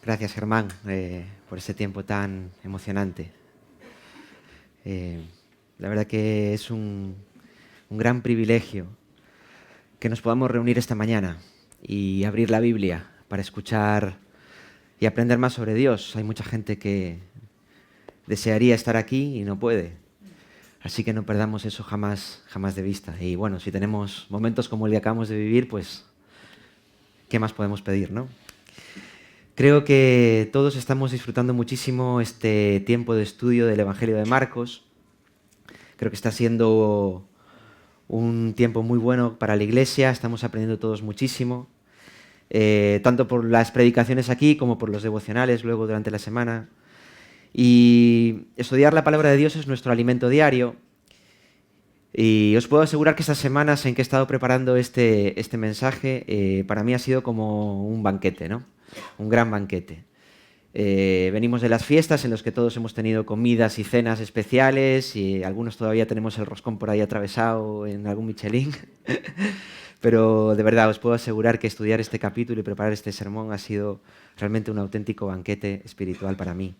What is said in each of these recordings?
Gracias, Germán, por este tiempo tan emocionante. La verdad que es un gran privilegio que nos podamos reunir esta mañana y abrir la Biblia para escuchar y aprender más sobre Dios. Hay mucha gente que desearía estar aquí y no puede. Así que no perdamos eso jamás de vista. Y bueno, si tenemos momentos como el que acabamos de vivir, pues, ¿qué más podemos pedir, no? Creo que todos estamos disfrutando muchísimo este tiempo de estudio del Evangelio de Marcos. Creo que está siendo un tiempo muy bueno para la Iglesia, estamos aprendiendo todos muchísimo, tanto por las predicaciones aquí como por los devocionales luego durante la semana. Y estudiar la palabra de Dios es nuestro alimento diario. Y os puedo asegurar que estas semanas en que he estado preparando este mensaje, para mí ha sido como un banquete, ¿no? Un gran banquete. Venimos de las fiestas en las que todos hemos tenido comidas y cenas especiales y algunos todavía tenemos el roscón por ahí atravesado en algún Michelin. Pero de verdad os puedo asegurar que estudiar este capítulo y preparar este sermón ha sido realmente un auténtico banquete espiritual para mí.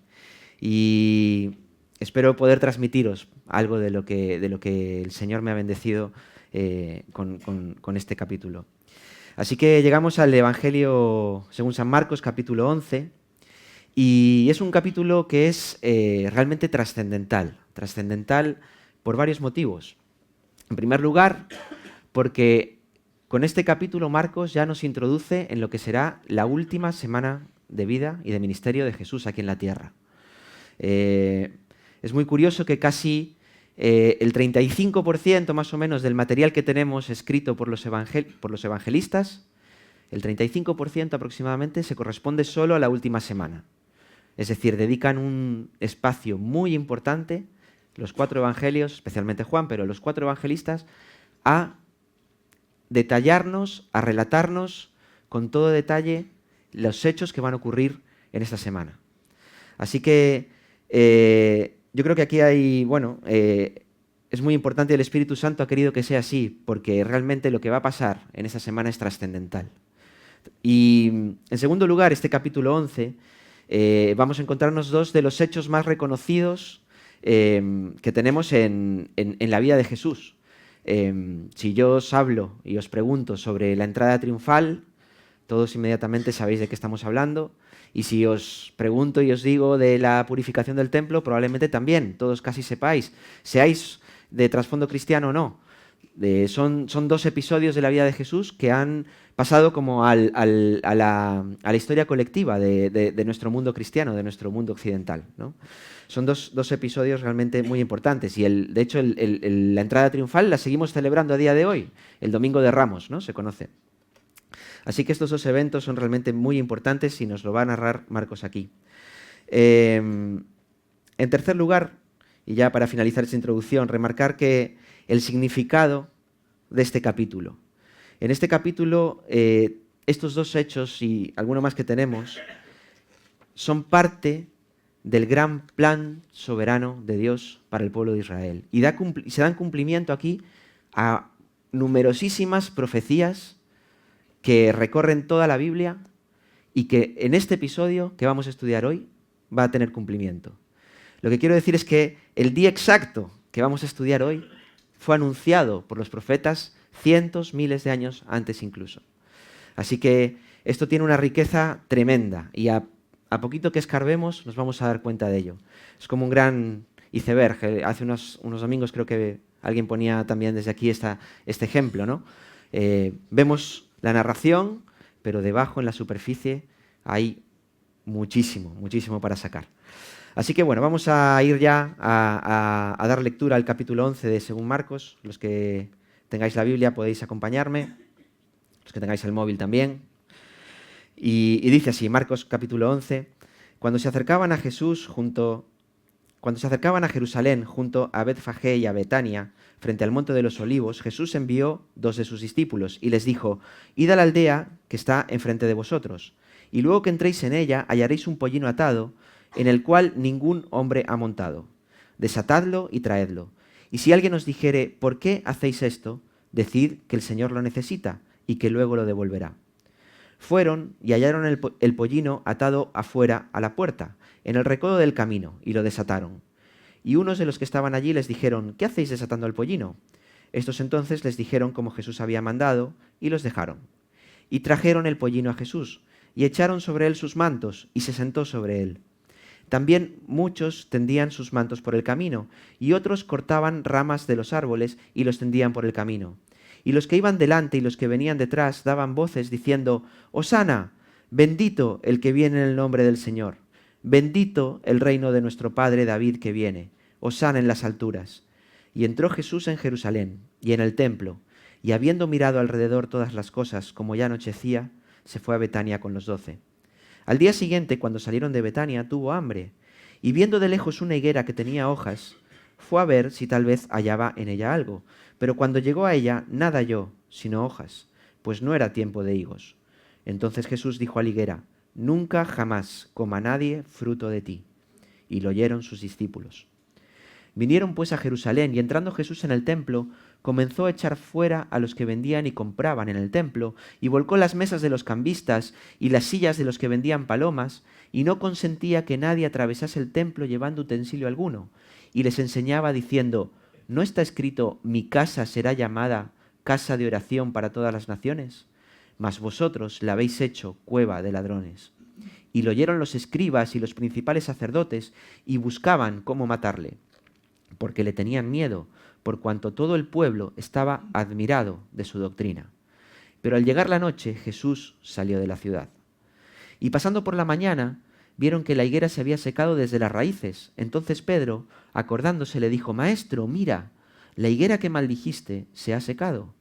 Y espero poder transmitiros algo de lo que el Señor me ha bendecido con este capítulo. Así que llegamos al Evangelio según San Marcos, capítulo 11. Y es un capítulo que es realmente trascendental por varios motivos. En primer lugar, porque con este capítulo Marcos ya nos introduce en lo que será la última semana de vida y de ministerio de Jesús aquí en la tierra. Es muy curioso que casi el 35% más o menos del material que tenemos escrito por los evangelistas, el 35% aproximadamente se corresponde solo a la última semana. Es decir, dedican un espacio muy importante, los 4 evangelios, especialmente Juan, pero los 4 evangelistas, a detallarnos, a relatarnos con todo detalle los hechos que van a ocurrir en esta semana. Así que yo creo que aquí hay, es muy importante, el Espíritu Santo ha querido que sea así, porque realmente lo que va a pasar en esta semana es trascendental. Y en segundo lugar, este capítulo 11, vamos a encontrarnos 2 de los hechos más reconocidos que tenemos en la vida de Jesús. Si yo os hablo y os pregunto sobre la entrada triunfal, todos inmediatamente sabéis de qué estamos hablando. Y si os pregunto y os digo de la purificación del templo, probablemente también, todos casi sepáis, seáis de trasfondo cristiano o no. Son 2 episodios de la vida de Jesús que han pasado como a la historia colectiva de nuestro mundo cristiano, de nuestro mundo occidental, ¿no? Son dos episodios realmente muy importantes y de hecho la entrada triunfal la seguimos celebrando a día de hoy, el Domingo de Ramos, ¿no? Se conoce. Así que estos 2 eventos son realmente muy importantes y nos lo va a narrar Marcos aquí. En tercer lugar, y ya para finalizar esta introducción, remarcar que el significado de este capítulo. En este capítulo, estos 2 hechos y alguno más que tenemos son parte del gran plan soberano de Dios para el pueblo de Israel. Y se dan cumplimiento aquí a numerosísimas profecías que recorren toda la Biblia y que en este episodio que vamos a estudiar hoy va a tener cumplimiento. Lo que quiero decir es que el día exacto que vamos a estudiar hoy fue anunciado por los profetas cientos, miles de años antes incluso. Así que esto tiene una riqueza tremenda y a poquito que escarbemos nos vamos a dar cuenta de ello. Es como un gran iceberg. Hace unos domingos creo que alguien ponía también desde aquí este ejemplo, ¿no? Vemos la narración, pero debajo en la superficie hay muchísimo para sacar. Así que bueno, vamos a ir ya a dar lectura al capítulo 11 de según Marcos. Los que tengáis la Biblia podéis acompañarme, los que tengáis el móvil también. Y dice así, Marcos capítulo 11, cuando se acercaban a Jerusalén junto a Betfagé y a Betania, frente al monte de los olivos, Jesús envió 2 de sus discípulos y les dijo, id a la aldea que está enfrente de vosotros, y luego que entréis en ella hallaréis un pollino atado, en el cual ningún hombre ha montado. Desatadlo y traedlo. Y si alguien os dijere, ¿por qué hacéis esto?, decid que el Señor lo necesita y que luego lo devolverá. Fueron y hallaron el pollino atado afuera a la puerta, en el recodo del camino, y lo desataron. Y unos de los que estaban allí les dijeron: ¿qué hacéis desatando el pollino? Estos entonces les dijeron como Jesús había mandado, y los dejaron. Y trajeron el pollino a Jesús, y echaron sobre él sus mantos, y se sentó sobre él. También muchos tendían sus mantos por el camino, y otros cortaban ramas de los árboles y los tendían por el camino. Y los que iban delante y los que venían detrás daban voces diciendo: Hosana, bendito el que viene en el nombre del Señor. Bendito el reino de nuestro padre David que viene. Hosana en las alturas. Y entró Jesús en Jerusalén y en el templo, y habiendo mirado alrededor todas las cosas, como ya anochecía, se fue a Betania con los 12. Al día siguiente, cuando salieron de Betania, tuvo hambre, y viendo de lejos una higuera que tenía hojas, fue a ver si tal vez hallaba en ella algo. Pero cuando llegó a ella, nada halló, sino hojas, pues no era tiempo de higos. Entonces Jesús dijo a la higuera: nunca jamás coma nadie fruto de ti. Y lo oyeron sus discípulos. Vinieron pues a Jerusalén, y entrando Jesús en el templo, comenzó a echar fuera a los que vendían y compraban en el templo, y volcó las mesas de los cambistas y las sillas de los que vendían palomas, y no consentía que nadie atravesase el templo llevando utensilio alguno. Y les enseñaba diciendo: ¿no está escrito: mi casa será llamada casa de oración para todas las naciones? Mas vosotros la habéis hecho cueva de ladrones. Y lo oyeron los escribas y los principales sacerdotes, y buscaban cómo matarle, porque le tenían miedo, por cuanto todo el pueblo estaba admirado de su doctrina. Pero al llegar la noche, Jesús salió de la ciudad. Y pasando por la mañana, vieron que la higuera se había secado desde las raíces. Entonces Pedro, acordándose, le dijo: Maestro, mira, la higuera que maldijiste se ha secado.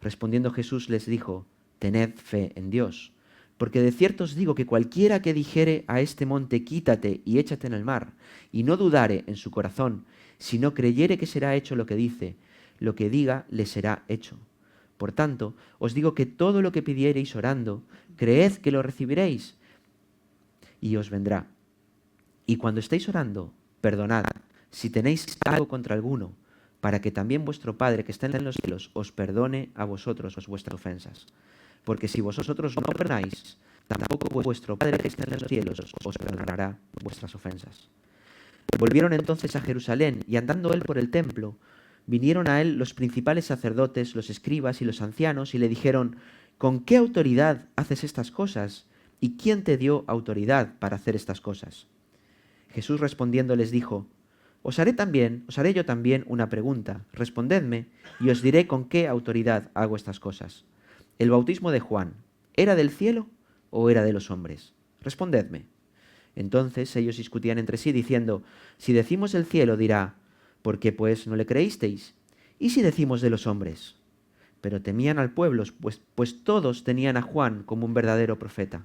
Respondiendo Jesús les dijo: tened fe en Dios, porque de cierto os digo que cualquiera que dijere a este monte: quítate y échate en el mar, y no dudare en su corazón, si no creyere que será hecho lo que dice, lo que diga le será hecho. Por tanto, os digo que todo lo que pidiereis orando, creed que lo recibiréis, y os vendrá. Y cuando estéis orando, perdonad si tenéis algo contra alguno, para que también vuestro Padre que está en los cielos os perdone a vosotros vuestras ofensas. Porque si vosotros no perdonáis, tampoco vuestro Padre que está en los cielos os perdonará vuestras ofensas. Volvieron entonces a Jerusalén, y andando él por el templo, vinieron a él los principales sacerdotes, los escribas y los ancianos, y le dijeron: ¿con qué autoridad haces estas cosas? ¿Y quién te dio autoridad para hacer estas cosas? Jesús respondiendo les dijo: os haré yo también una pregunta. Respondedme, y os diré con qué autoridad hago estas cosas. ¿El bautismo de Juan era del cielo o era de los hombres? Respondedme. Entonces ellos discutían entre sí, diciendo: si decimos del cielo, dirá: ¿por qué pues no le creísteis? ¿Y si decimos de los hombres? Pero temían al pueblo, pues todos tenían a Juan como un verdadero profeta.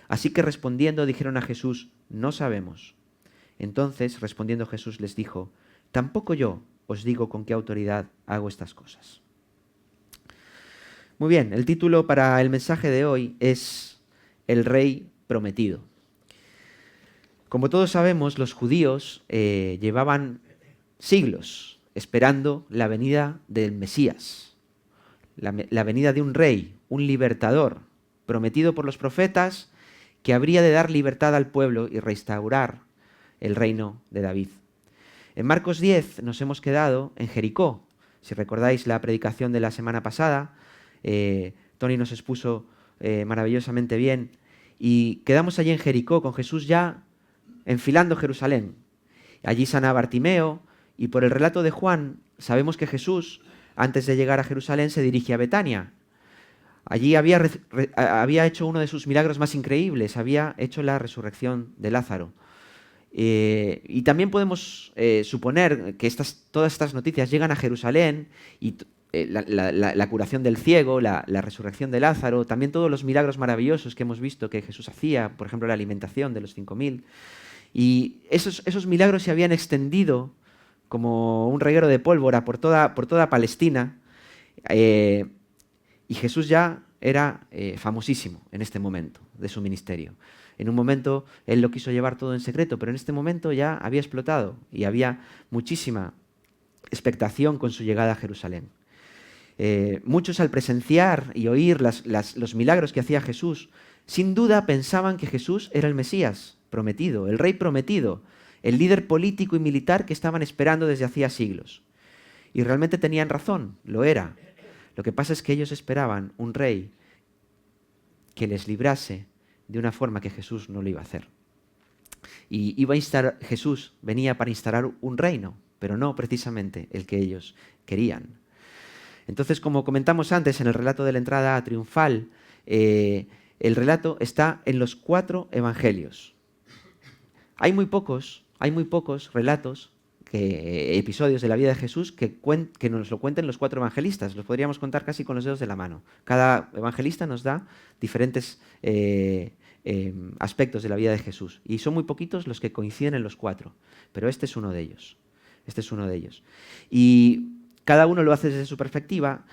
Así que respondiendo dijeron a Jesús: no sabemos. Entonces, respondiendo Jesús les dijo: tampoco yo os digo con qué autoridad hago estas cosas. Muy bien, el título para el mensaje de hoy es El Rey Prometido. Como todos sabemos, los judíos llevaban siglos esperando la venida del Mesías, la venida de un rey, un libertador, prometido por los profetas, que habría de dar libertad al pueblo y restaurar el reino de David. En Marcos 10 nos hemos quedado en Jericó. Si recordáis la predicación de la semana pasada, Tony nos expuso maravillosamente bien, y quedamos allí en Jericó con Jesús ya enfilando Jerusalén. Allí sana a Bartimeo, y por el relato de Juan sabemos que Jesús, antes de llegar a Jerusalén, se dirige a Betania. Allí había hecho uno de sus milagros más increíbles, había hecho la resurrección de Lázaro. Y también podemos suponer que todas estas noticias llegan a Jerusalén, y la curación del ciego, la resurrección de Lázaro, también todos los milagros maravillosos que hemos visto que Jesús hacía, por ejemplo la alimentación de los 5.000, y esos milagros se habían extendido como un reguero de pólvora por toda Palestina, y Jesús ya era famosísimo en este momento de su ministerio. En un momento él lo quiso llevar todo en secreto, pero en este momento ya había explotado y había muchísima expectación con su llegada a Jerusalén. Muchos, al presenciar y oír los milagros que hacía Jesús, sin duda pensaban que Jesús era el Mesías prometido, el rey prometido, el líder político y militar que estaban esperando desde hacía siglos. Y realmente tenían razón, lo era. Lo que pasa es que ellos esperaban un rey que les librase de una forma que Jesús no lo iba a hacer. Y Jesús venía para instalar un reino, pero no precisamente el que ellos querían. Entonces, como comentamos antes en el relato de la entrada triunfal, el relato está en los 4 evangelios. Hay muy pocos relatos, episodios de la vida de Jesús que nos lo cuenten los 4 evangelistas. Los podríamos contar casi con los dedos de la mano. Cada evangelista nos da diferentes aspectos de la vida de Jesús. Y son muy poquitos los que coinciden en los 4. Pero este es uno de ellos. Este es uno de ellos. Y cada uno lo hace desde su perspectiva.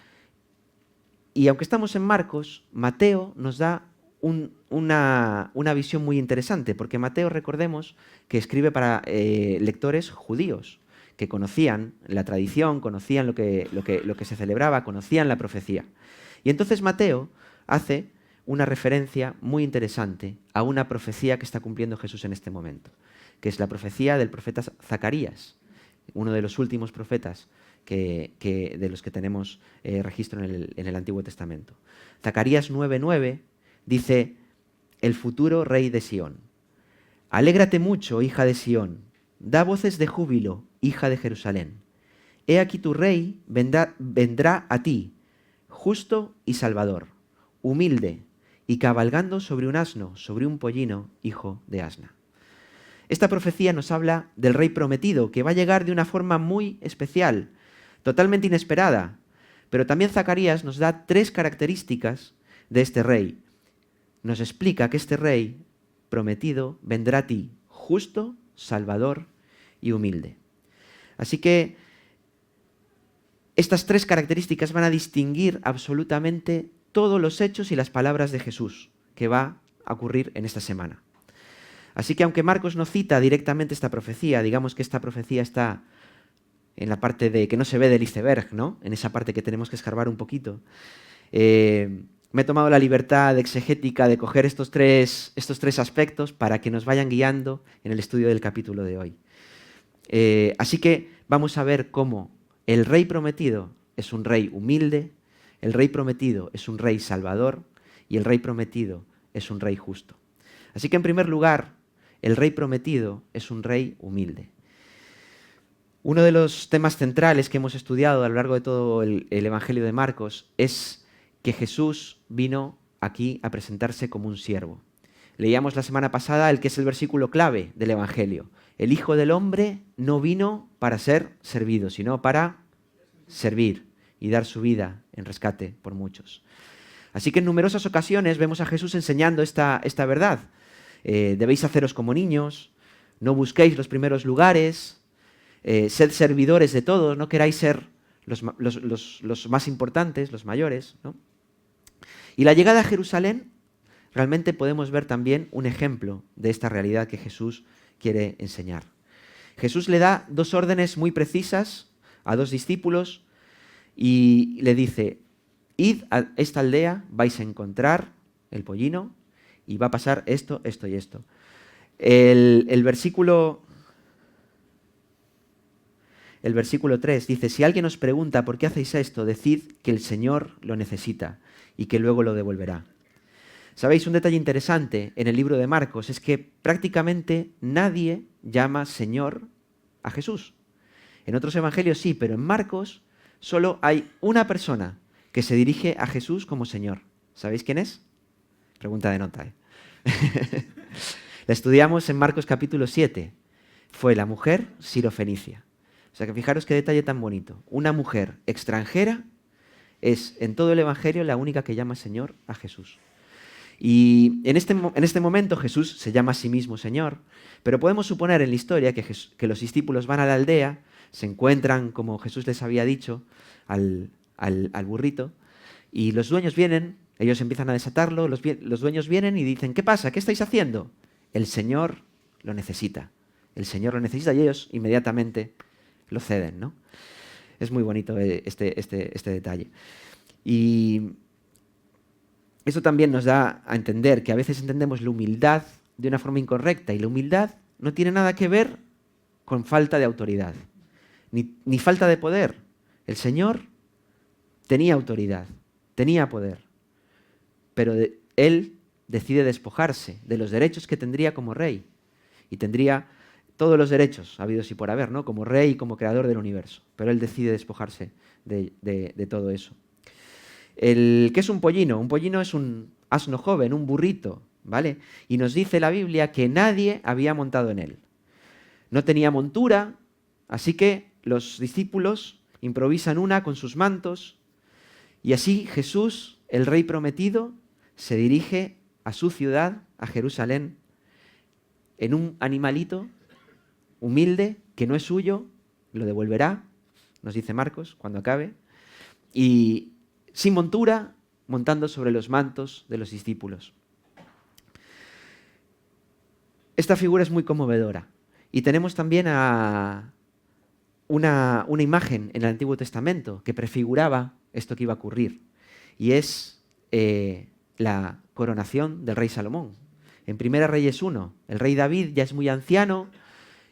Y aunque estamos en Marcos, Mateo nos da una visión muy interesante, porque Mateo, recordemos, que escribe para lectores judíos, que conocían la tradición, conocían lo que se celebraba, conocían la profecía. Y entonces Mateo hace una referencia muy interesante a una profecía que está cumpliendo Jesús en este momento, que es la profecía del profeta Zacarías, uno de los últimos profetas de los que tenemos registro en el Antiguo Testamento. Zacarías 9:9 dice: el futuro rey de Sión. Alégrate mucho, hija de Sión, da voces de júbilo, hija de Jerusalén. He aquí tu rey vendrá a ti, justo y salvador, humilde y cabalgando sobre un asno, sobre un pollino, hijo de asna. Esta profecía nos habla del rey prometido, que va a llegar de una forma muy especial, totalmente inesperada. Pero también Zacarías nos da 3 características de este rey. Nos explica que este rey prometido vendrá a ti, justo, salvador y humilde. Así que estas 3 características van a distinguir absolutamente todos los hechos y las palabras de Jesús que va a ocurrir en esta semana. Así que aunque Marcos no cita directamente esta profecía, digamos que esta profecía está en la parte que no se ve del iceberg, ¿no? En esa parte que tenemos que escarbar un poquito. Me he tomado la libertad exegética de coger estos tres aspectos para que nos vayan guiando en el estudio del capítulo de hoy. Así que vamos a ver cómo el rey prometido es un rey humilde, el rey prometido es un rey salvador y el rey prometido es un rey justo. Así que en primer lugar, el rey prometido es un rey humilde. Uno de los temas centrales que hemos estudiado a lo largo de todo el Evangelio de Marcos es que Jesús vino aquí a presentarse como un siervo. Leíamos la semana pasada el que es el versículo clave del Evangelio. El Hijo del Hombre no vino para ser servido, sino para servir y dar su vida en rescate por muchos. Así que en numerosas ocasiones vemos a Jesús enseñando esta verdad. Debéis haceros como niños, no busquéis los primeros lugares, sed servidores de todos, no queráis ser los más importantes, los mayores, ¿no? Y la llegada a Jerusalén, realmente podemos ver también un ejemplo de esta realidad que Jesús quiere enseñar. Jesús le da 2 órdenes muy precisas a 2 discípulos y le dice: id a esta aldea, vais a encontrar el pollino y va a pasar esto, esto y esto. El versículo 3 dice: si alguien os pregunta por qué hacéis esto, decid que el Señor lo necesita y que luego lo devolverá. ¿Sabéis? Un detalle interesante en el libro de Marcos es que prácticamente nadie llama Señor a Jesús. En otros evangelios sí, pero en Marcos solo hay una persona que se dirige a Jesús como Señor. ¿Sabéis quién es? Pregunta de nota, ¿eh? La estudiamos en Marcos capítulo 7. Fue la mujer sirofenicia. O sea que fijaros qué detalle tan bonito. Una mujer extranjera es en todo el Evangelio la única que llama Señor a Jesús. Y en este momento Jesús se llama a sí mismo Señor, pero podemos suponer en la historia que los discípulos van a la aldea, se encuentran, como Jesús les había dicho, al burrito, y los dueños vienen, ellos empiezan a desatarlo, los dueños vienen y dicen: ¿qué pasa? ¿Qué estáis haciendo? El Señor lo necesita. El Señor lo necesita y ellos inmediatamente lo ceden, ¿no? Es muy bonito este detalle. Y Eso también nos da a entender que a veces entendemos la humildad de una forma incorrecta, y la humildad no tiene nada que ver con falta de autoridad, ni falta de poder. El Señor tenía autoridad, tenía poder, pero Él decide despojarse de los derechos que tendría como rey, y tendría todos los derechos habidos y por haber, ¿no? Como rey y como creador del universo, pero Él decide despojarse de todo eso. ¿Qué es un pollino? Un pollino es un asno joven, un burrito, ¿vale? Y nos dice la Biblia que nadie había montado en él. No tenía montura, así que los discípulos improvisan una con sus mantos, y así Jesús, el Rey prometido, se dirige a su ciudad, a Jerusalén, en un animalito humilde, que no es suyo, lo devolverá, nos dice Marcos cuando acabe, y sin montura, montando sobre los mantos de los discípulos. Esta figura es muy conmovedora. Y tenemos también una imagen en el Antiguo Testamento que prefiguraba esto que iba a ocurrir. Y es la coronación del rey Salomón. En 1 Reyes 1, el rey David ya es muy anciano,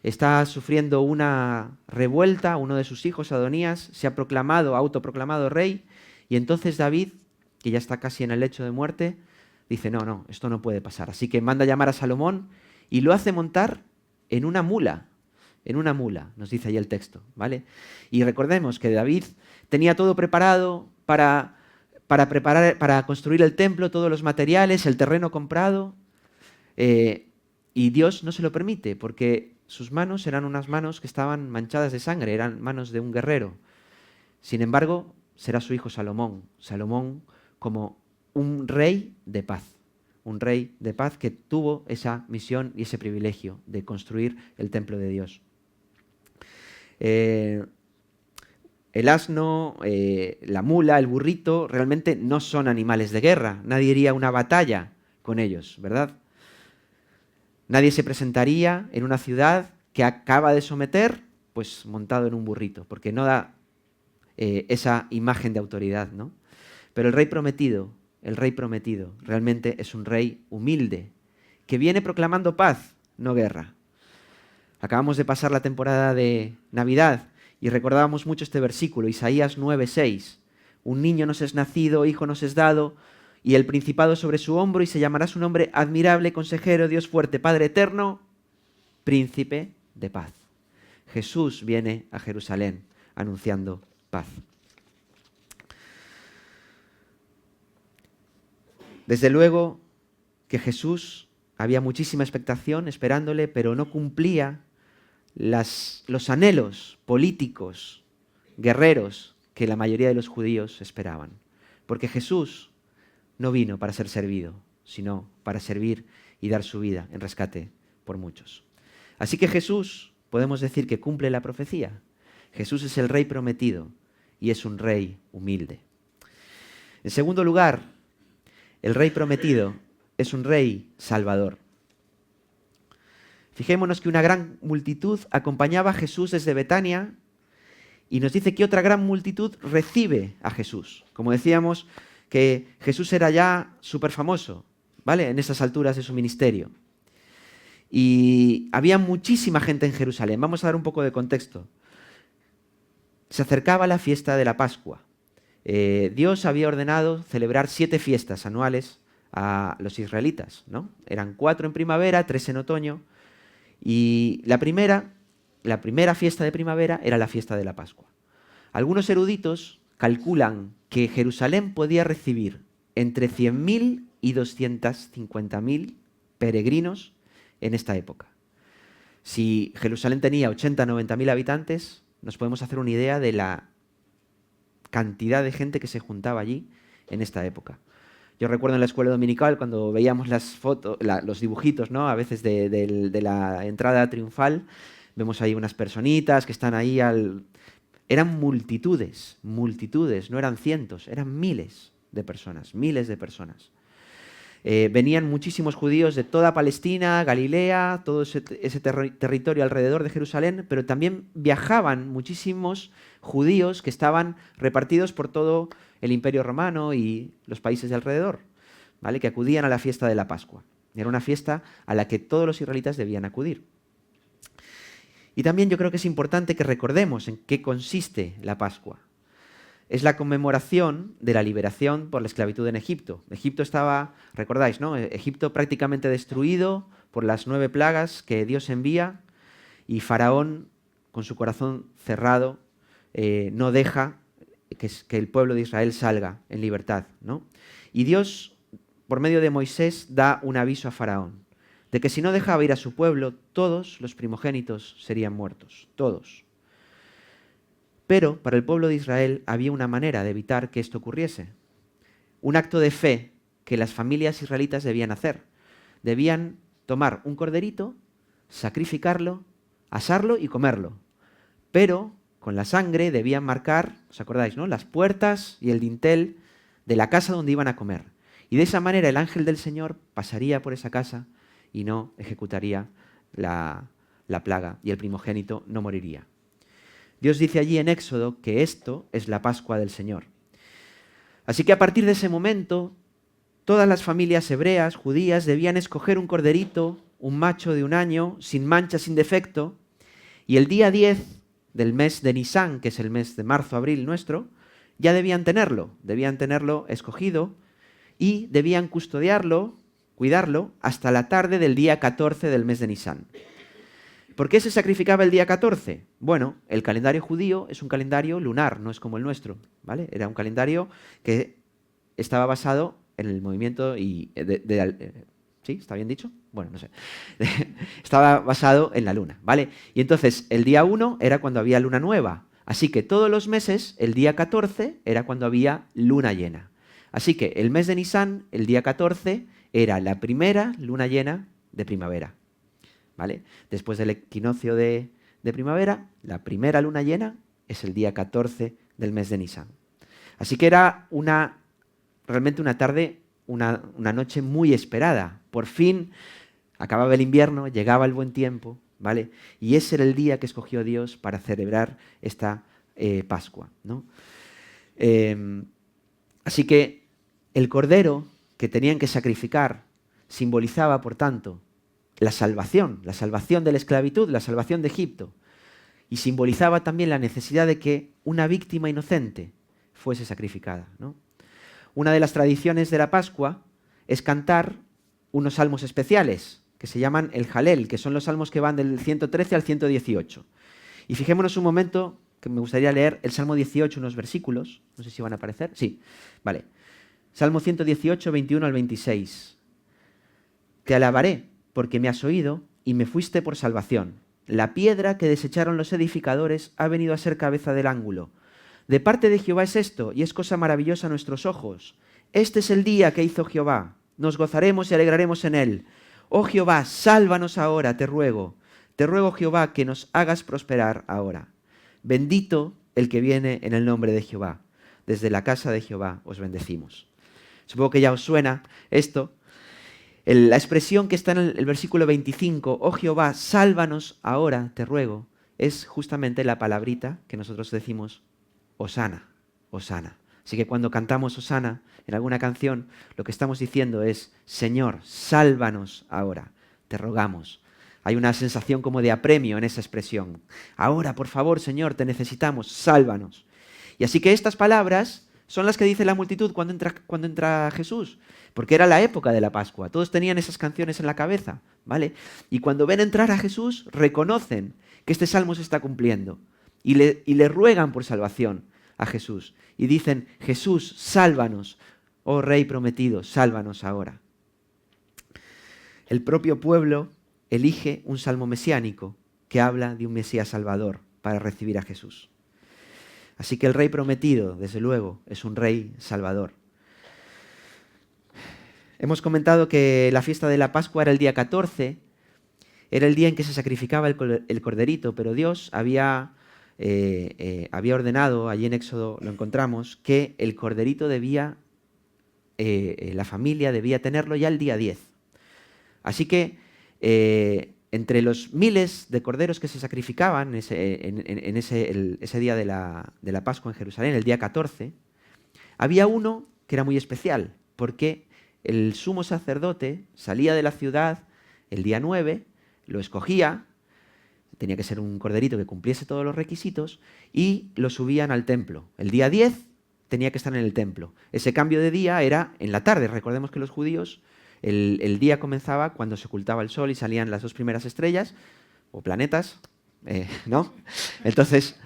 está sufriendo una revuelta, uno de sus hijos, Adonías, se ha autoproclamado rey, y entonces David, que ya está casi en el lecho de muerte, dice, no, esto no puede pasar. Así que manda llamar a Salomón y lo hace montar en una mula, nos dice ahí el texto, ¿vale? Y recordemos que David tenía todo preparado para construir el templo, todos los materiales, el terreno comprado, y Dios no se lo permite, porque sus manos eran unas manos que estaban manchadas de sangre, eran manos de un guerrero. Sin embargo, será su hijo Salomón como un rey de paz que tuvo esa misión y ese privilegio de construir el templo de Dios. El asno, la mula, el burrito, realmente no son animales de guerra. Nadie iría a una batalla con ellos, ¿verdad? Nadie se presentaría en una ciudad que acaba de someter, pues montado en un burrito, porque no da esa imagen de autoridad, ¿no? Pero el rey prometido realmente es un rey humilde, que viene proclamando paz, no guerra. Acabamos de pasar la temporada de Navidad y recordábamos mucho este versículo, Isaías 9:6. Un niño nos es nacido, hijo nos es dado, y el principado sobre su hombro, y se llamará su nombre admirable, consejero, Dios fuerte, Padre eterno, príncipe de paz. Jesús viene a Jerusalén anunciando paz. Desde luego que Jesús, había muchísima expectación esperándole, pero no cumplía los anhelos políticos, guerreros, que la mayoría de los judíos esperaban. Porque Jesús no vino para ser servido, sino para servir y dar su vida en rescate por muchos. Así que Jesús, podemos decir que cumple la profecía. Jesús es el rey prometido y es un rey humilde. En segundo lugar, el rey prometido es un rey salvador. Fijémonos que una gran multitud acompañaba a Jesús desde Betania, y nos dice que otra gran multitud recibe a Jesús. Como decíamos, que Jesús era ya súper famoso, ¿vale? En esas alturas de su ministerio. Y había muchísima gente en Jerusalén. Vamos a dar un poco de contexto. Se acercaba la fiesta de la Pascua. Dios había ordenado celebrar 7 fiestas anuales a los israelitas, ¿no? Eran 4 en primavera, 3 en otoño. Y la primera fiesta de primavera era la fiesta de la Pascua. Algunos eruditos calculan que Jerusalén podía recibir entre 100.000 y 250.000 peregrinos en esta época. Si Jerusalén tenía 80 o 90.000 habitantes, nos podemos hacer una idea de la cantidad de gente que se juntaba allí en esta época. Yo recuerdo en la escuela dominical cuando veíamos las fotos, los dibujitos, ¿no? A veces de la entrada triunfal, vemos ahí unas personitas que están ahí Eran multitudes, no eran cientos, eran miles de personas. Venían muchísimos judíos de toda Palestina, Galilea, todo ese territorio alrededor de Jerusalén, pero también viajaban muchísimos judíos que estaban repartidos por todo el Imperio Romano y los países de alrededor. ¿vale? Que acudían a la fiesta de la Pascua. Era una fiesta a la que todos los israelitas debían acudir. Y también yo creo que es importante que recordemos en qué consiste la Pascua. Es la conmemoración de la liberación por la esclavitud en Egipto. Egipto estaba, recordáis, ¿no? Egipto prácticamente destruido por las 9 plagas que Dios envía, y Faraón, con su corazón cerrado, no deja que el pueblo de Israel salga en libertad, ¿no? Y Dios, por medio de Moisés, da un aviso a Faraón, de que si no dejaba ir a su pueblo, todos los primogénitos serían muertos, todos. Pero para el pueblo de Israel había una manera de evitar que esto ocurriese. Un acto de fe que las familias israelitas debían hacer. Debían tomar un corderito, sacrificarlo, asarlo y comerlo. Pero con la sangre debían marcar, ¿os acordáis, no?, las puertas y el dintel de la casa donde iban a comer. Y de esa manera el ángel del Señor pasaría por esa casa y no ejecutaría la plaga, y el primogénito no moriría. Dios dice allí en Éxodo que esto es la Pascua del Señor. Así que a partir de ese momento, todas las familias hebreas, judías, debían escoger un corderito, un macho de 1 año, sin mancha, sin defecto, y el día 10 del mes de Nisán, que es el mes de marzo, abril nuestro, ya debían tenerlo escogido, y debían custodiarlo, cuidarlo, hasta la tarde del día 14 del mes de Nisán. ¿Por qué se sacrificaba el día 14? Bueno, el calendario judío es un calendario lunar, no es como el nuestro, ¿vale? Era un calendario que estaba basado en el movimiento ¿sí? ¿Está bien dicho? Bueno, no sé. Estaba basado en la luna, ¿vale? Y entonces el día 1 era cuando había luna nueva. Así que todos los meses, el día 14 era cuando había luna llena. Así que el mes de Nisán, el día 14, era la primera luna llena de primavera, ¿vale? Después del equinoccio de primavera, la primera luna llena es el día 14 del mes de Nisán. Así que era realmente una tarde, una noche muy esperada. Por fin acababa el invierno, llegaba el buen tiempo, ¿vale? Y ese era el día que escogió Dios para celebrar esta Pascua, ¿no? Así que el cordero que tenían que sacrificar simbolizaba, por tanto, la salvación de la esclavitud, la salvación de Egipto. Y simbolizaba también la necesidad de que una víctima inocente fuese sacrificada, ¿no? Una de las tradiciones de la Pascua es cantar unos salmos especiales, que se llaman el Jalel, que son los salmos que van del 113 al 118. Y fijémonos un momento, que me gustaría leer el Salmo 18, unos versículos. No sé si van a aparecer. Sí, vale. Salmo 118, 21 al 26. Te alabaré, porque me has oído y me fuiste por salvación. La piedra que desecharon los edificadores ha venido a ser cabeza del ángulo. De parte de Jehová es esto, y es cosa maravillosa a nuestros ojos. Este es el día que hizo Jehová. Nos gozaremos y alegraremos en él. Oh Jehová, sálvanos ahora, te ruego. Te ruego, Jehová, que nos hagas prosperar ahora. Bendito el que viene en el nombre de Jehová. Desde la casa de Jehová os bendecimos. Supongo que ya os suena esto. La expresión que está en el versículo 25, oh Jehová, sálvanos ahora, te ruego, es justamente la palabrita que nosotros decimos, Hosana, Hosana. Así que cuando cantamos Hosana en alguna canción, lo que estamos diciendo es, Señor, sálvanos ahora, te rogamos. Hay una sensación como de apremio en esa expresión. Ahora, por favor, Señor, te necesitamos, sálvanos. Y así que estas palabras son las que dice la multitud cuando entra Jesús, porque era la época de la Pascua. Todos tenían esas canciones en la cabeza, ¿vale? Y cuando ven entrar a Jesús, reconocen que este salmo se está cumpliendo y le ruegan por salvación a Jesús. Y dicen, Jesús, sálvanos, oh Rey prometido, sálvanos ahora. El propio pueblo elige un salmo mesiánico que habla de un Mesías Salvador para recibir a Jesús. Así que el Rey prometido, desde luego, es un Rey Salvador. Hemos comentado que la fiesta de la Pascua era el día 14, era el día en que se sacrificaba el corderito, pero Dios había ordenado, allí en Éxodo lo encontramos, que el corderito la familia debía tenerlo ya el día 10. Así que entre los miles de corderos que se sacrificaban ese día de la Pascua en Jerusalén, el día 14, había uno que era muy especial, porque el sumo sacerdote salía de la ciudad el día 9, lo escogía, tenía que ser un corderito que cumpliese todos los requisitos, y lo subían al templo. El día 10 tenía que estar en el templo. Ese cambio de día era en la tarde. Recordemos que los judíos, el día comenzaba cuando se ocultaba el sol y salían las 2 primeras estrellas, o planetas, ¿no? Entonces,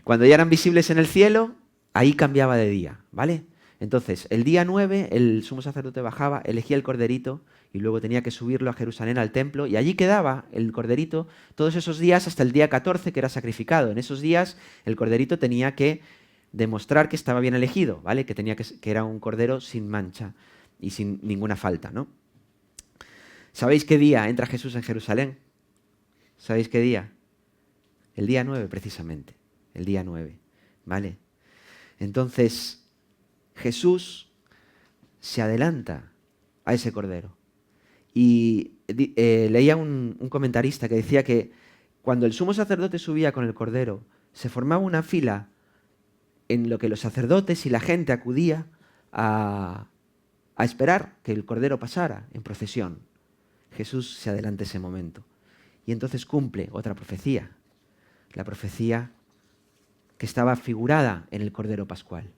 cuando ya eran visibles en el cielo, ahí cambiaba de día, ¿vale? Entonces, el día 9, el sumo sacerdote bajaba, elegía el corderito y luego tenía que subirlo a Jerusalén al templo, y allí quedaba el corderito todos esos días hasta el día 14, que era sacrificado. En esos días el corderito tenía que demostrar que estaba bien elegido, ¿vale? Que era un cordero sin mancha y sin ninguna falta, ¿no? ¿Sabéis qué día entra Jesús en Jerusalén? ¿Sabéis qué día? El día 9, precisamente. El día 9, ¿vale? Entonces, Jesús se adelanta a ese cordero. Y leía un comentarista que decía que cuando el sumo sacerdote subía con el cordero, se formaba una fila en lo que los sacerdotes y la gente acudía a esperar que el cordero pasara en procesión. Jesús se adelanta ese momento. Y entonces cumple otra profecía, la profecía que estaba figurada en el Cordero Pascual.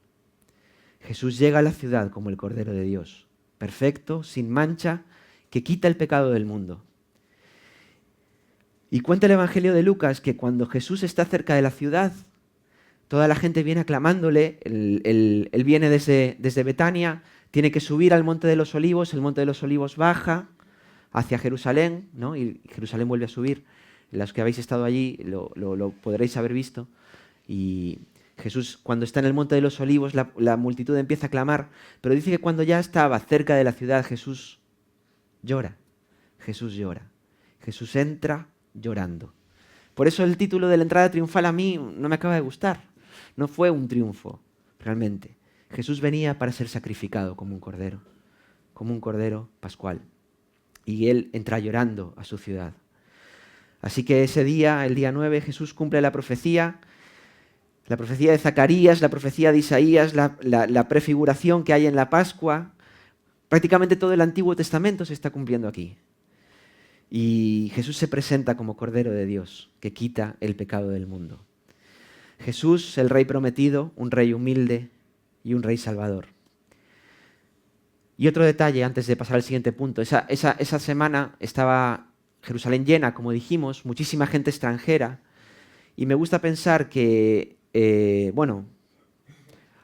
Jesús llega a la ciudad como el Cordero de Dios, perfecto, sin mancha, que quita el pecado del mundo. Y cuenta el Evangelio de Lucas que cuando Jesús está cerca de la ciudad, toda la gente viene aclamándole, él viene desde Betania, tiene que subir al Monte de los Olivos, el Monte de los Olivos baja hacia Jerusalén, ¿no? Y Jerusalén vuelve a subir. Los que habéis estado allí lo podréis haber visto. Y Jesús, cuando está en el Monte de los Olivos, la multitud empieza a clamar, pero dice que cuando ya estaba cerca de la ciudad, Jesús llora. Jesús llora. Jesús entra llorando. Por eso el título de la entrada triunfal a mí no me acaba de gustar. No fue un triunfo, realmente. Jesús venía para ser sacrificado como un cordero pascual. Y él entra llorando a su ciudad. Así que ese día, el día 9, Jesús cumple la profecía de Zacarías, la profecía de Isaías, la prefiguración que hay en la Pascua. Prácticamente todo el Antiguo Testamento se está cumpliendo aquí. Y Jesús se presenta como Cordero de Dios, que quita el pecado del mundo. Jesús, el Rey prometido, un Rey humilde y un Rey salvador. Y otro detalle antes de pasar al siguiente punto. Esa semana estaba Jerusalén llena, como dijimos, muchísima gente extranjera. Y me gusta pensar que,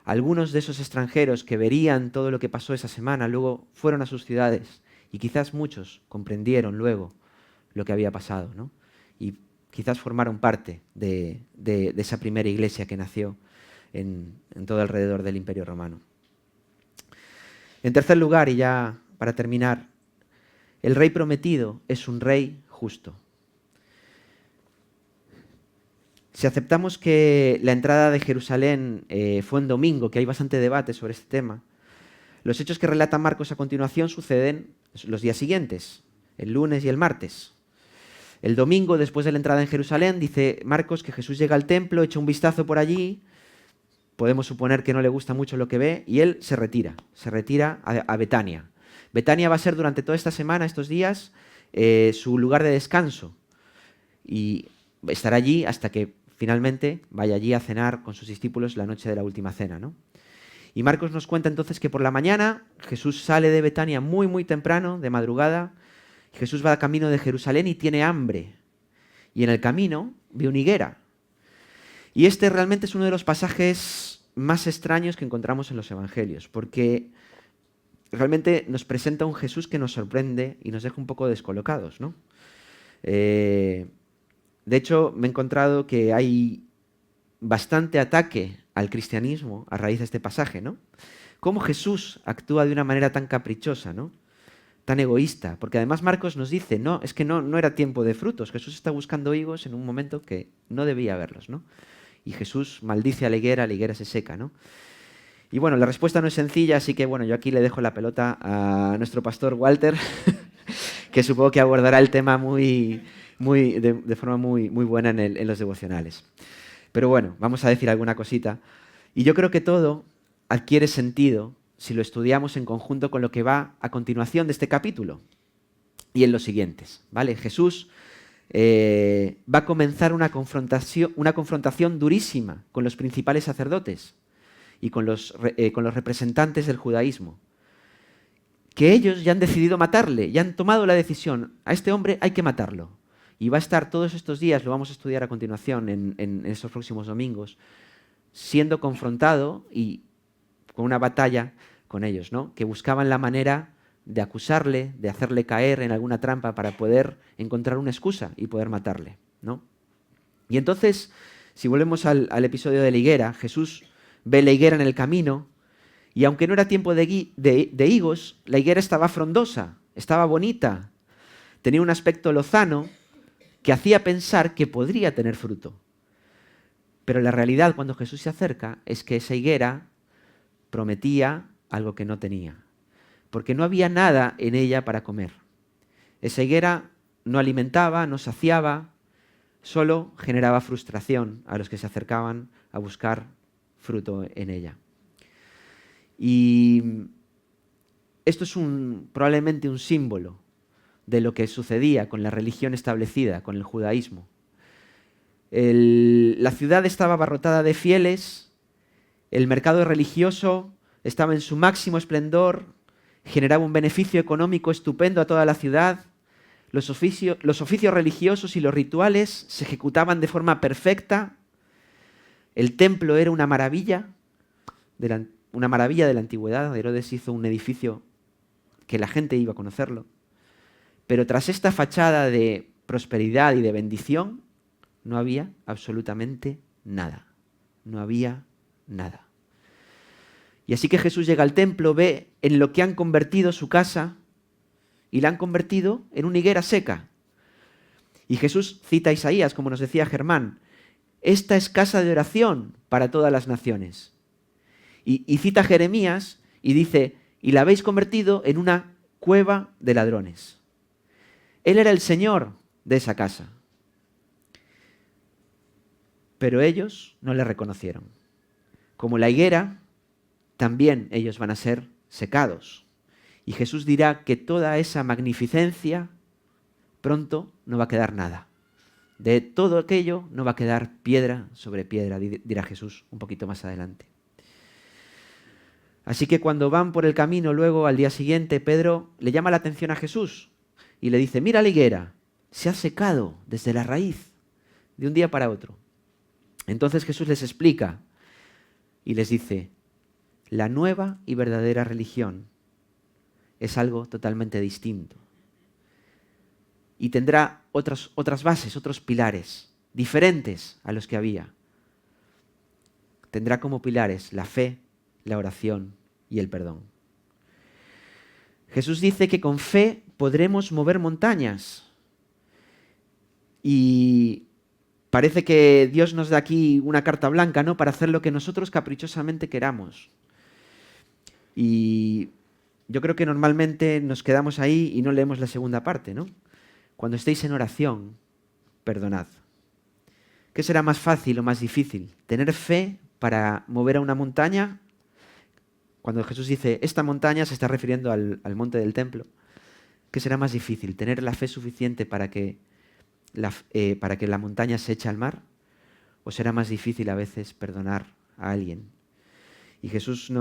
algunos de esos extranjeros que verían todo lo que pasó esa semana luego fueron a sus ciudades. Y quizás muchos comprendieron luego lo que había pasado, ¿no? Y quizás formaron parte de esa primera iglesia que nació en todo alrededor del Imperio Romano. En tercer lugar, y ya para terminar, el Rey prometido es un Rey justo. Si aceptamos que la entrada de Jerusalén fue en domingo, que hay bastante debate sobre este tema, los hechos que relata Marcos a continuación suceden los días siguientes, el lunes y el martes. El domingo, después de la entrada en Jerusalén, dice Marcos que Jesús llega al templo, echa un vistazo por allí, podemos suponer que no le gusta mucho lo que ve, y él se retira a Betania. Betania va a ser durante toda esta semana, estos días, su lugar de descanso, y estará allí hasta que finalmente vaya allí a cenar con sus discípulos la noche de la última cena, ¿no? Y Marcos nos cuenta entonces que por la mañana Jesús sale de Betania muy, muy temprano, de madrugada. Jesús va camino de Jerusalén y tiene hambre. Y en el camino ve una higuera. Y este realmente es uno de los pasajes más extraños que encontramos en los evangelios, porque realmente nos presenta un Jesús que nos sorprende y nos deja un poco descolocados, ¿no? De hecho, me he encontrado que hay bastante ataque al cristianismo a raíz de este pasaje, ¿no? Cómo Jesús actúa de una manera tan caprichosa, ¿no? Tan egoísta, porque además Marcos nos dice, no, es que no era tiempo de frutos, Jesús está buscando higos en un momento que no debía haberlos, ¿no? Y Jesús maldice a la higuera se seca, ¿no? Y bueno, la respuesta no es sencilla, así que bueno, yo aquí le dejo la pelota a nuestro pastor Walter, que supongo que abordará el tema de forma muy buena en los devocionales. Pero bueno, vamos a decir alguna cosita. Y yo creo que todo adquiere sentido si lo estudiamos en conjunto con lo que va a continuación de este capítulo y en los siguientes, ¿vale? Jesús va a comenzar una confrontación durísima con los principales sacerdotes y con los representantes del judaísmo, que ellos ya han decidido matarle, ya han tomado la decisión, a este hombre hay que matarlo. Y va a estar todos estos días, lo vamos a estudiar a continuación en estos próximos domingos, siendo confrontado y con una batalla con ellos, ¿no? Que buscaban la manera de acusarle, de hacerle caer en alguna trampa para poder encontrar una excusa y poder matarle, ¿no? Y entonces, si volvemos al episodio de la higuera, Jesús ve la higuera en el camino y aunque no era tiempo de higos, la higuera estaba frondosa, estaba bonita, tenía un aspecto lozano que hacía pensar que podría tener fruto. Pero la realidad cuando Jesús se acerca es que esa higuera prometía algo que no tenía, porque no había nada en ella para comer. Esa higuera no alimentaba, no saciaba, solo generaba frustración a los que se acercaban a buscar fruto en ella. Y esto es probablemente un símbolo de lo que sucedía con la religión establecida, con el judaísmo. La ciudad estaba abarrotada de fieles, el mercado religioso estaba en su máximo esplendor, generaba un beneficio económico estupendo a toda la ciudad, los oficios religiosos y los rituales se ejecutaban de forma perfecta, el templo era una maravilla de la antigüedad. Herodes hizo un edificio que la gente iba a conocerlo. Pero tras esta fachada de prosperidad y de bendición, no había absolutamente nada. No había nada. Y así que Jesús llega al templo, ve en lo que han convertido su casa y la han convertido en una higuera seca. Y Jesús cita a Isaías, como nos decía Germán, esta es casa de oración para todas las naciones. Y cita a Jeremías y dice, y la habéis convertido en una cueva de ladrones. Él era el Señor de esa casa. Pero ellos no le reconocieron. Como la higuera, también ellos van a ser secados. Y Jesús dirá que toda esa magnificencia pronto no va a quedar nada. De todo aquello no va a quedar piedra sobre piedra, dirá Jesús un poquito más adelante. Así que cuando van por el camino luego al día siguiente, Pedro le llama la atención a Jesús y le dice, mira la higuera, se ha secado desde la raíz, de un día para otro. Entonces Jesús les explica y les dice, la nueva y verdadera religión es algo totalmente distinto. Y tendrá otras bases, otros pilares, diferentes a los que había. Tendrá como pilares la fe, la oración y el perdón. Jesús dice que con fe podremos mover montañas. Y parece que Dios nos da aquí una carta blanca, ¿no?, para hacer lo que nosotros caprichosamente queramos. Y yo creo que normalmente nos quedamos ahí y no leemos la segunda parte, ¿no? Cuando estéis en oración, perdonad. ¿Qué será más fácil o más difícil? ¿Tener fe para mover a una montaña? Cuando Jesús dice, esta montaña se está refiriendo al monte del templo. ¿Qué será más difícil? ¿Tener la fe suficiente para que la montaña se eche al mar? ¿O será más difícil a veces perdonar a alguien? Y Jesús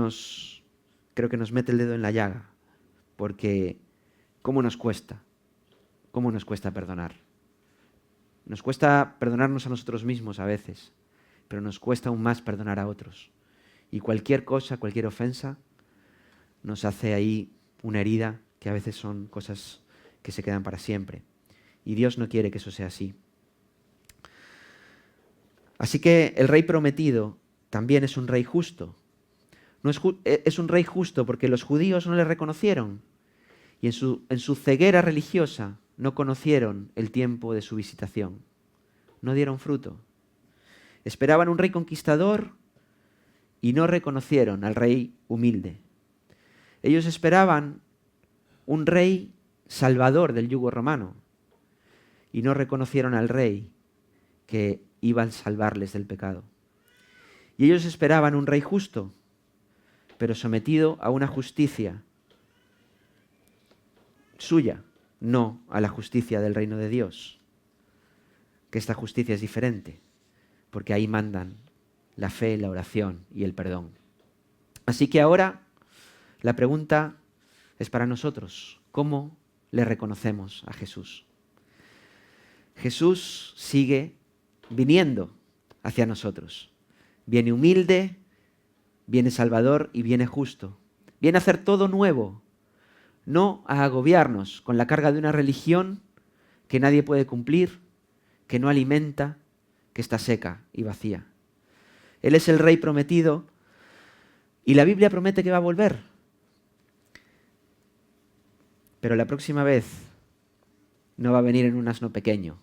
creo que nos mete el dedo en la llaga, porque ¿cómo nos cuesta? ¿Cómo nos cuesta perdonar? Nos cuesta perdonarnos a nosotros mismos a veces, pero nos cuesta aún más perdonar a otros. Y cualquier cosa, cualquier ofensa, nos hace ahí una herida que a veces son cosas que se quedan para siempre. Y Dios no quiere que eso sea así. Así que el rey prometido también es un rey justo. Es un rey justo porque los judíos no le reconocieron y en su ceguera religiosa no conocieron el tiempo de su visitación. No dieron fruto. Esperaban un rey conquistador y no reconocieron al rey humilde. Ellos esperaban un rey salvador del yugo romano y no reconocieron al rey que iba a salvarles del pecado. Y ellos esperaban un rey justo, pero sometido a una justicia suya, no a la justicia del reino de Dios. Que esta justicia es diferente, porque ahí mandan la fe, la oración y el perdón. Así que ahora la pregunta es para nosotros: ¿cómo le reconocemos a Jesús? Jesús sigue viniendo hacia nosotros. Viene humilde, viene salvador y viene justo. Viene a hacer todo nuevo, no a agobiarnos con la carga de una religión que nadie puede cumplir, que no alimenta, que está seca y vacía. Él es el Rey prometido y la Biblia promete que va a volver. Pero la próxima vez no va a venir en un asno pequeño.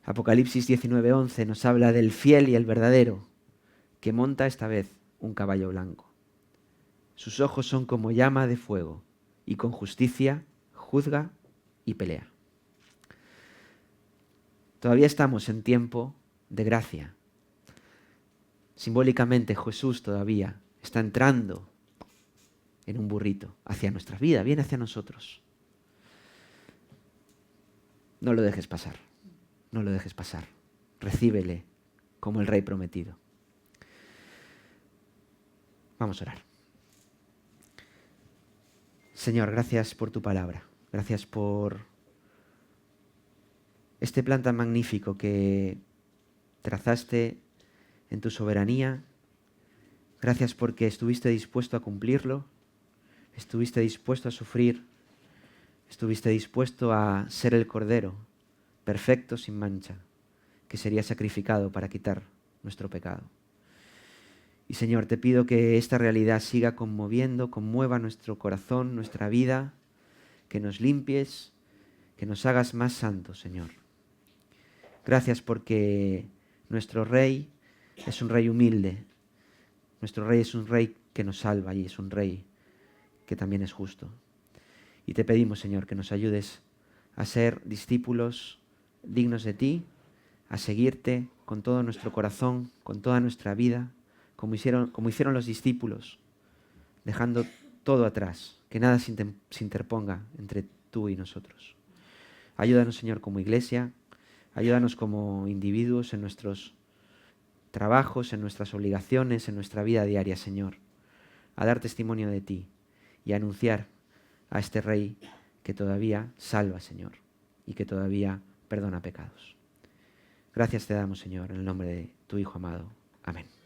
Apocalipsis 19:11 nos habla del fiel y el verdadero, que monta esta vez un caballo blanco. Sus ojos son como llama de fuego, y con justicia juzga y pelea. Todavía estamos en tiempo de gracia. Simbólicamente Jesús todavía está entrando en un burrito hacia nuestra vida, viene hacia nosotros. No lo dejes pasar, no lo dejes pasar. Recíbele como el Rey prometido. Vamos a orar. Señor, gracias por tu palabra. Gracias por este plan tan magnífico que trazaste en tu soberanía. Gracias porque estuviste dispuesto a cumplirlo, estuviste dispuesto a sufrir, estuviste dispuesto a ser el Cordero, perfecto, sin mancha, que sería sacrificado para quitar nuestro pecado. Y Señor, te pido que esta realidad siga conmoviendo, conmueva nuestro corazón, nuestra vida, que nos limpies, que nos hagas más santos, Señor. Gracias porque nuestro Rey es un Rey humilde, nuestro Rey es un Rey que nos salva y es un Rey que también es justo. Y te pedimos, Señor, que nos ayudes a ser discípulos dignos de ti, a seguirte con todo nuestro corazón, con toda nuestra vida, como hicieron los discípulos, dejando todo atrás, que nada se interponga entre tú y nosotros. Ayúdanos, Señor, como iglesia, ayúdanos como individuos en nuestros trabajos, en nuestras obligaciones, en nuestra vida diaria, Señor, a dar testimonio de ti y a anunciar a este Rey que todavía salva, Señor, y que todavía perdona pecados. Gracias te damos, Señor, en el nombre de tu Hijo amado. Amén.